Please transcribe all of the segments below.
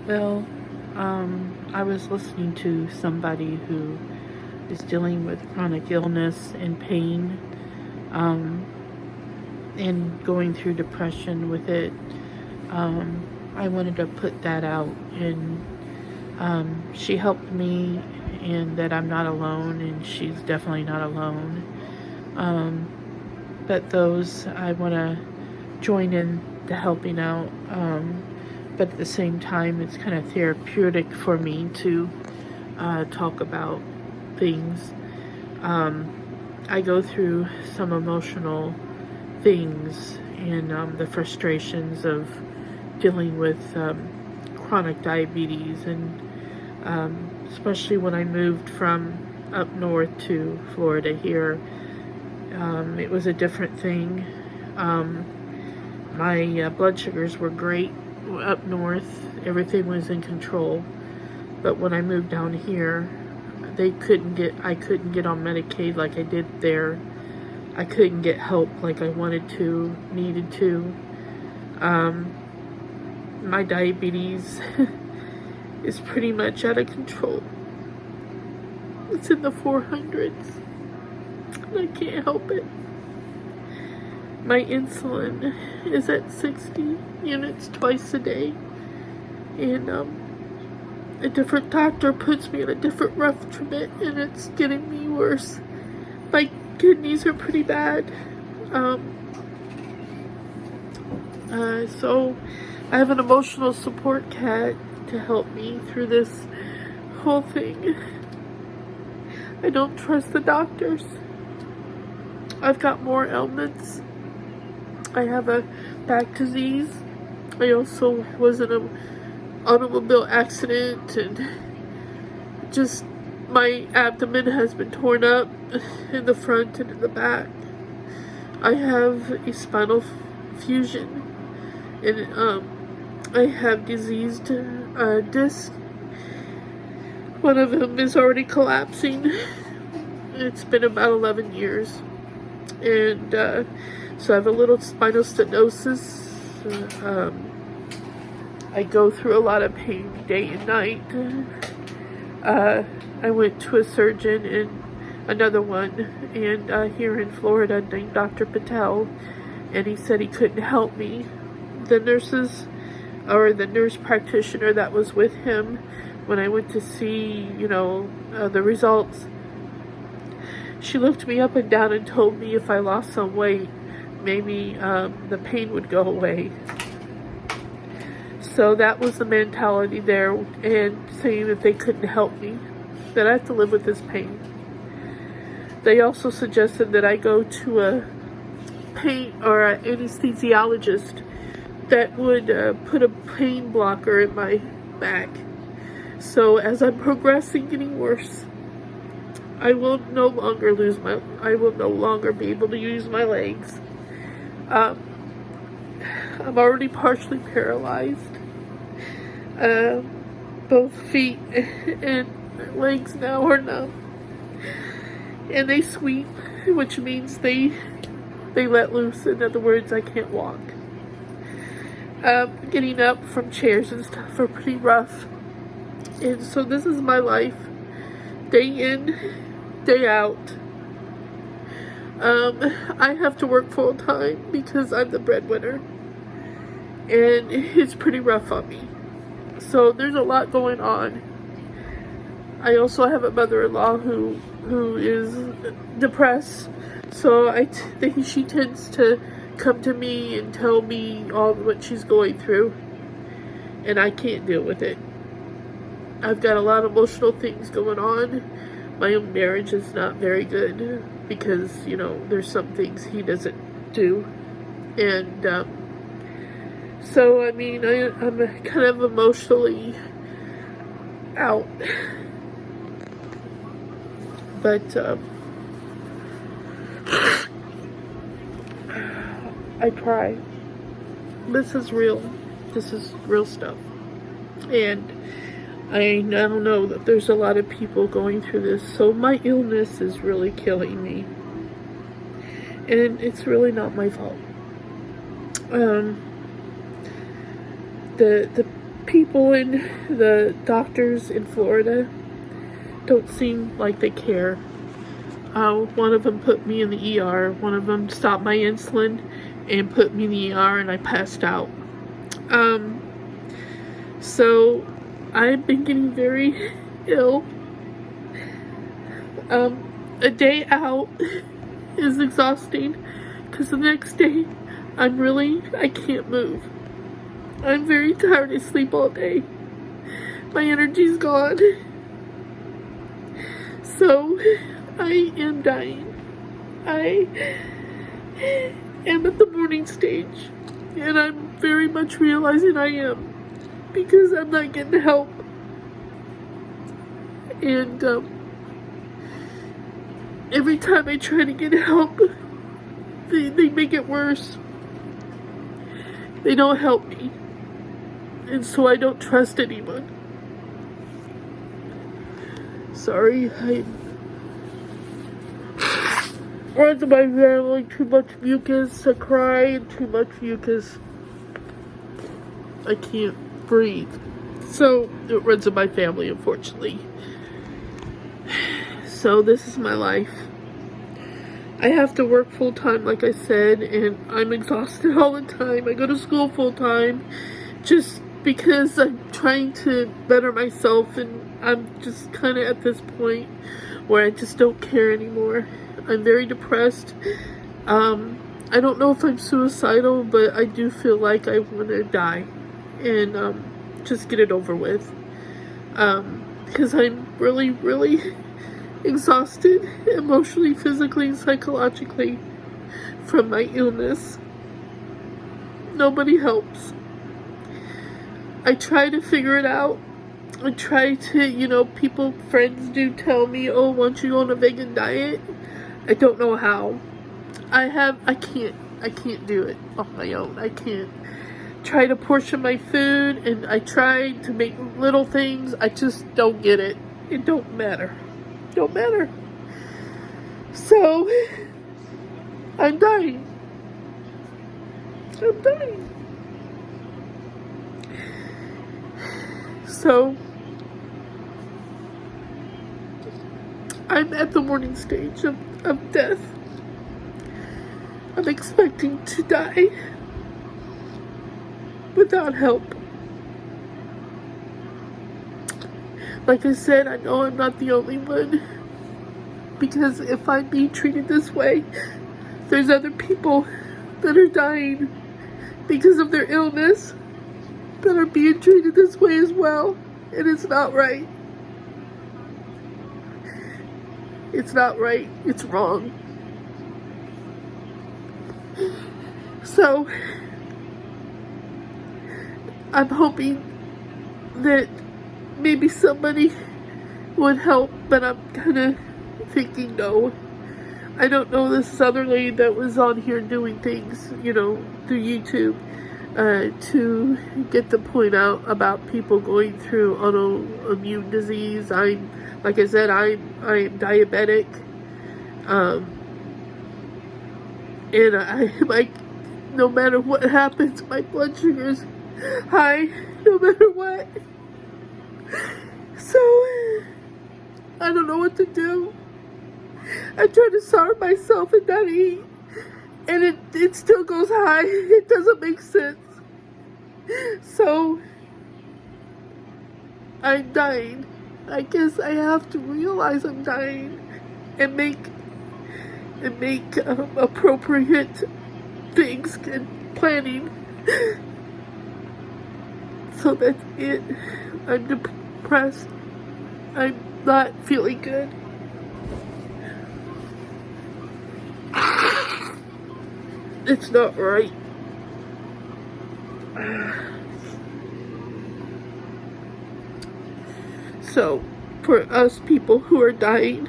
Well, I was listening to somebody who is dealing with chronic illness and pain, um, and going through depression with it. I wanted to put that out, and she helped me, and that I'm not alone, and she's definitely not alone. Um, but those I want to join in the helping out. But at the same time, it's kind of therapeutic for me to talk about things. I go through some emotional things and the frustrations of dealing with chronic diabetes, and especially when I moved from up north to Florida here, it was a different thing. My blood sugars were great up north. Everything was in control. But when I moved down here, I couldn't get on Medicaid like I did there. I couldn't get help like I wanted to, needed to. My diabetes is pretty much out of control. It's in the 400s. And I can't help it. My insulin is at 60 units twice a day. And a different doctor puts me in a different regimen, and it's getting me worse. My kidneys are pretty bad. So I have an emotional support cat to help me through this whole thing. I don't trust the doctors. I've got more ailments. I have a back disease. I also was in an automobile accident, and just my abdomen has been torn up in the front and in the back. I have a spinal fusion, and I have diseased disc. One of them is already collapsing. It's been about 11 years. And so I have a little spinal stenosis. I go through a lot of pain day and night. I went to a surgeon, and another one, and here in Florida, named Dr. Patel, and he said he couldn't help me. The nurse practitioner that was with him when I went to see, the results, she looked me up and down and told me if I lost some weight, maybe the pain would go away. So that was the mentality there, and saying that they couldn't help me, that I have to live with this pain. They also suggested that I go to a pain or an anesthesiologist that would put a pain blocker in my back. So as I'm progressing, getting worse, I will no longer be able to use my legs. I'm already partially paralyzed. Both feet and legs now are numb. And they sweep, which means they let loose. In other words, I can't walk. Getting up from chairs and stuff are pretty rough. And so this is my life, day in, day out. I have to work full time because I'm the breadwinner, and it's pretty rough on me. So there's a lot going on. I also have a mother-in-law who is depressed, so she tends to come to me and tell me all what she's going through, and I can't deal with it. I've got a lot of emotional things going on. My own marriage is not very good because, there's some things he doesn't do. And so, I'm kind of emotionally out. But I try. This is real. This is real stuff. And I now know that there's a lot of people going through this, so my illness is really killing me. And it's really not my fault. The people in the doctors in Florida don't seem like they care. One of them put me in the ER. One of them stopped my insulin and put me in the ER, and I passed out. So I've been getting very ill. A day out is exhausting because the next day I can't move. I'm very tired. I sleep all day. My energy's gone. So I am dying. I am at the morning stage, and I'm very much realizing I am, because I'm not getting help. And every time I try to get help, they make it worse. They don't help me, and so I don't trust anyone. Sorry, I runs in my family, too much mucus, I cry, and too much mucus. I can't breathe. So it runs in my family, unfortunately. So this is my life. I have to work full time, like I said, and I'm exhausted all the time. I go to school full time just because I'm trying to better myself, and I'm just kind of at this point where I just don't care anymore. I'm very depressed. I don't know if I'm suicidal, but I do feel like I want to die and just get it over with. Because I'm really, really exhausted emotionally, physically, and psychologically from my illness. Nobody helps. I try to figure it out. I try to, friends do tell me, oh, why don't you go on a vegan diet? I don't know how. I can't do it on my own. I can't try to portion my food, and I try to make little things. I just don't get it. It don't matter. Don't matter. So, I'm dying. I'm dying. So, I'm at the warning stage of death. I'm expecting to die without help. Like I said, I know I'm not the only one, because if I'm being treated this way, there's other people that are dying because of their illness that are being treated this way as well, and it's not right. It's not right. It's wrong. So, I'm hoping that maybe somebody would help, but I'm kind of thinking no. I don't know this other lady that was on here doing things, through YouTube, to get the point out about people going through autoimmune disease. Like I said, I'm diabetic, and I no matter what happens, my blood sugar's high, no matter what. So, I don't know what to do. I try to starve myself and not eat, and it still goes high. It doesn't make sense. So, I'm dying. I guess I have to realize I'm dying and make appropriate things and planning. So that's it. I'm depressed. I'm not feeling good. It's not right. So, for us people who are dying,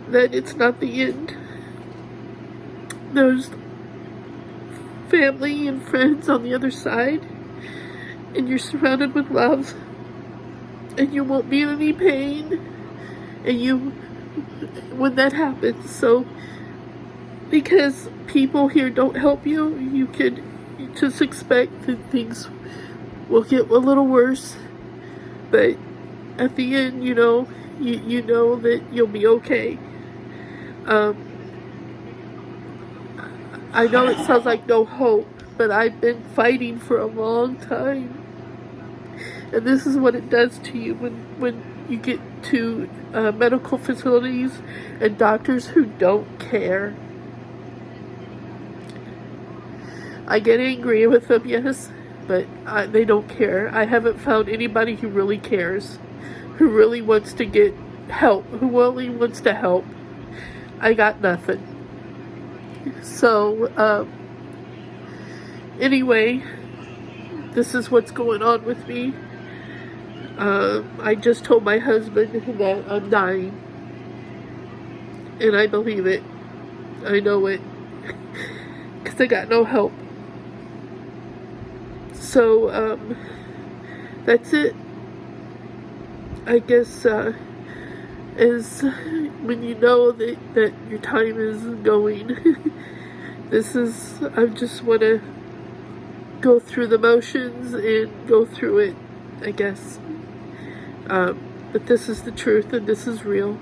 that it's not the end. There's family and friends on the other side, and you're surrounded with love, and you won't be in any pain, and when that happens. So, because people here don't help you, you could just expect that things will get a little worse, but at the end, you know, you know that you'll be okay. I know it sounds like no hope, but I've been fighting for a long time. And this is what it does to you when you get to medical facilities and doctors who don't care. I get angry with them, yes, but they don't care. I haven't found anybody who really cares, who really wants to get help, who really wants to help. I got nothing. So, anyway, this is what's going on with me. I just told my husband that I'm dying. And I believe it. I know it. Because I got no help. So, that's it. I guess, is when you know that your time is going. I just want to go through the motions and go through it, I guess. But this is the truth and this is real.